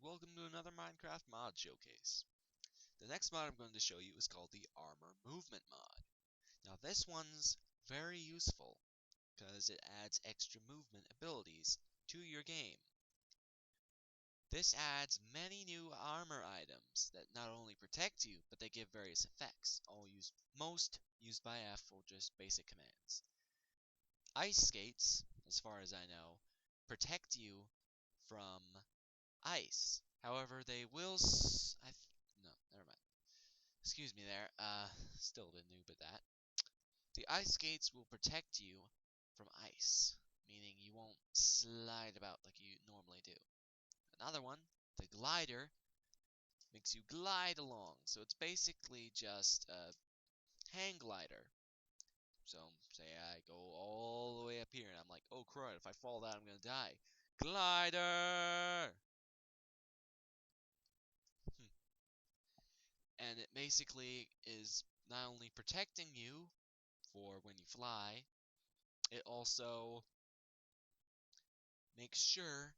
welcome to another Minecraft mod showcase. The next mod I'm going to show you is called the Armor Movement mod. Now this one's very useful because it adds extra movement abilities to your game. This adds many new armor items that not only protect you, but they give various effects, most used by F or just basic commands. Ice skates, as far as I know, protect you from ice. However, they will no, never mind. Excuse me there. Still a bit noob at that. The ice skates will protect you from ice, meaning you won't slide about like you normally do. Another one, the glider, makes you glide along. So it's basically just a hang glider. So say I go all the way up here and I'm like, oh crud, if I fall down I'm gonna die. Glider! And it basically is not only protecting you for when you fly, it also makes sure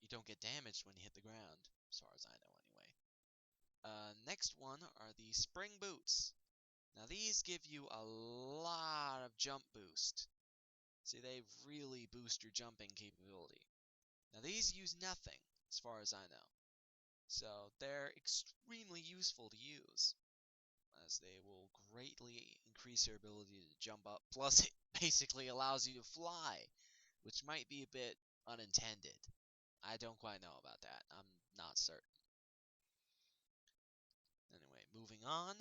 you don't get damaged when you hit the ground, as far as I know anyway. Next one are the spring boots. Now these give you a lot of jump boost. See, they really boost your jumping capability. Now these use nothing, as far as I know. So they're extremely useful to use, as they will greatly increase your ability to jump up. Plus, it basically allows you to fly, which might be a bit unintended. I don't quite know about that. I'm not certain. Anyway, moving on.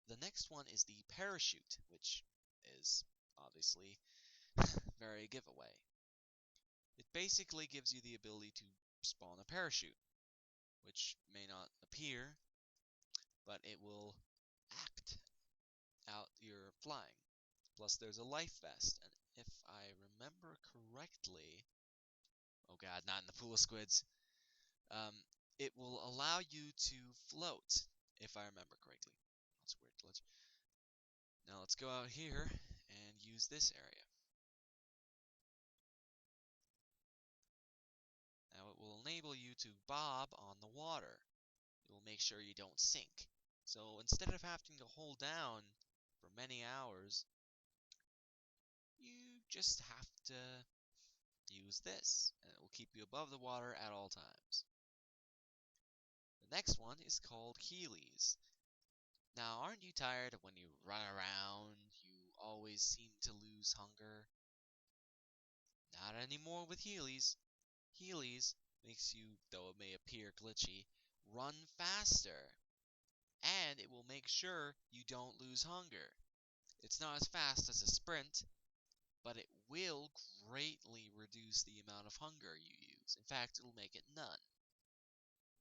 The next one is the parachute, which is obviously very giveaway. It basically gives you the ability to spawn a parachute, which may not appear, but it will act out your flying. Plus, there's a life vest, and if I remember correctly, oh god, not in the pool of squids, um, it will allow you to float, if I remember correctly. That's a weird glitch. Now let's go out here and use this area. Now it will enable you to bob on the water. It will make sure you don't sink. So instead of having to hold down for many hours, you just have to use this, and it will keep you above the water at all times. The next one is called Heelys. Now, aren't you tired of when you run around, you always seem to lose hunger? Not anymore with Heelys. Heelys makes you, though it may appear glitchy, run faster. And it will make sure you don't lose hunger. It's not as fast as a sprint, but it will greatly reduce the amount of hunger you use. In fact, it'll make it none.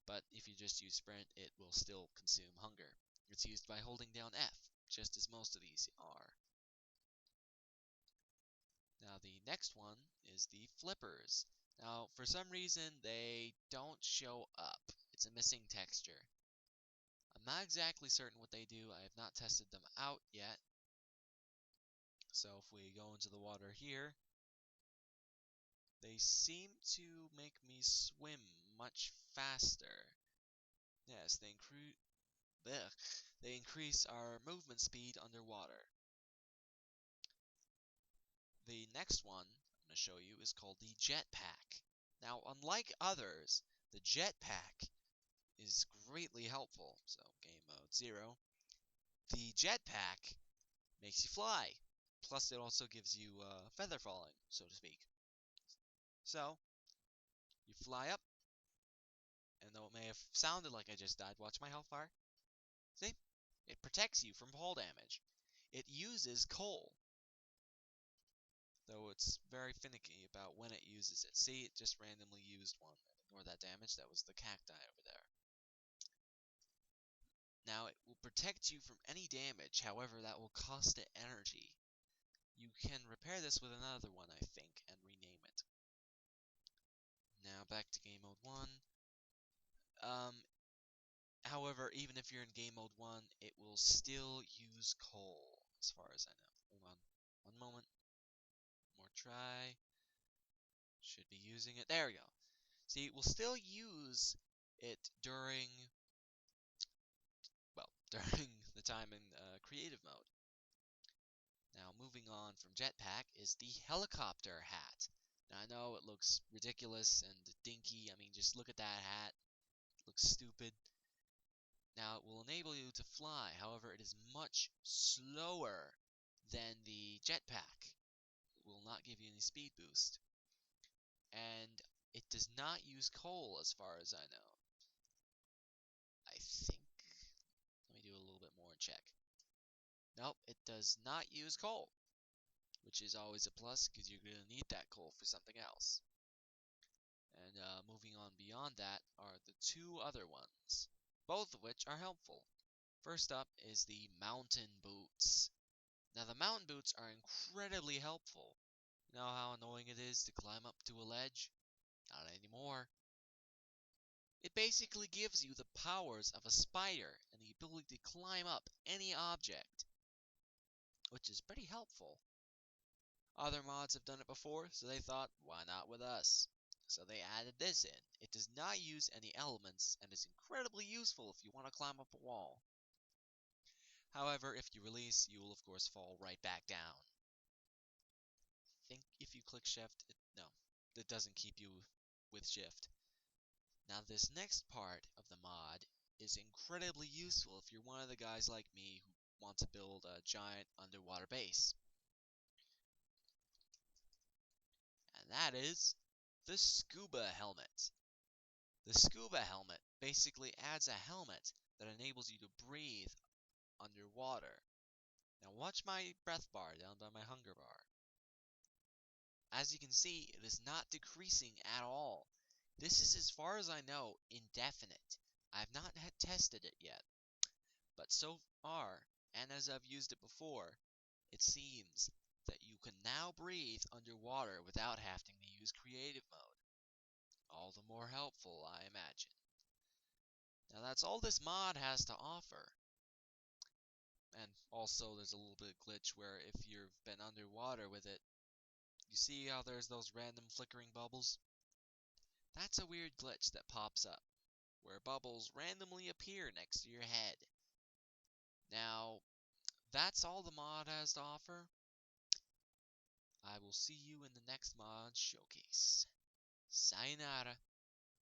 But if you just use sprint, it will still consume hunger. It's used by holding down F, just as most of these are. Now the next one is the flippers. Now, for some reason, they don't show up. It's a missing texture. I'm not exactly certain what they do. I have not tested them out yet. So if we go into the water here, they seem to make me swim much faster. Yes, they increase our movement speed underwater. The next one I'm going to show you is called the jetpack. Now, unlike others, the jetpack is greatly helpful. So, game mode 0. The jetpack makes you fly. Plus, it also gives you feather falling, so to speak. So, you fly up, and though it may have sounded like I just died, watch my health bar. See? It protects you from fall damage. It uses coal, though it's very finicky about when it uses it. See, it just randomly used one. Ignore that damage. That was the cacti over there. Now, it will protect you from any damage, however, that will cost it energy. You can repair this with another one, I think, and rename it. Now, back to game mode 1. However, even if you're in game mode 1, it will still use coal, as far as I know. Hold on. One moment. More try. Should be using it. There we go. See, it will still use it during, well, during the time in creative mode. Now, moving on from Jetpack is the helicopter hat. Now, I know it looks ridiculous and dinky. I mean, just look at that hat. It looks stupid. Now, it will enable you to fly. However, it is much slower than the jetpack. It will not give you any speed boost. And it does not use coal, as far as I know. I think. Let me do a little bit more and check. Nope, it does not use coal, which is always a plus because you're going to need that coal for something else. And moving on beyond that are the two other ones, both of which are helpful. First up is the mountain boots. Now the mountain boots are incredibly helpful. You know how annoying it is to climb up to a ledge? Not anymore. It basically gives you the powers of a spider and the ability to climb up any object, which is pretty helpful. Other mods have done it before, so they thought, why not with us? So they added this in. It does not use any elements and is incredibly useful if you want to climb up a wall. However, if you release, you will of course fall right back down. I think if you click shift, no, it doesn't keep you with shift. Now this next part of the mod is incredibly useful if you're one of the guys like me who want to build a giant underwater base. And that is the scuba helmet. The scuba helmet basically adds a helmet that enables you to breathe underwater. Now watch my breath bar down by my hunger bar. As you can see, it is not decreasing at all. This is, as far as I know, indefinite. I have not tested it yet. But so far, and as I've used it before, it seems that you can now breathe underwater without having to use creative mode. All the more helpful, I imagine. Now that's all this mod has to offer. And also there's a little bit of glitch where if you've been underwater with it, you see how there's those random flickering bubbles? That's a weird glitch that pops up, where bubbles randomly appear next to your head. Now, that's all the mod has to offer. I will see you in the next mod showcase. Sayonara.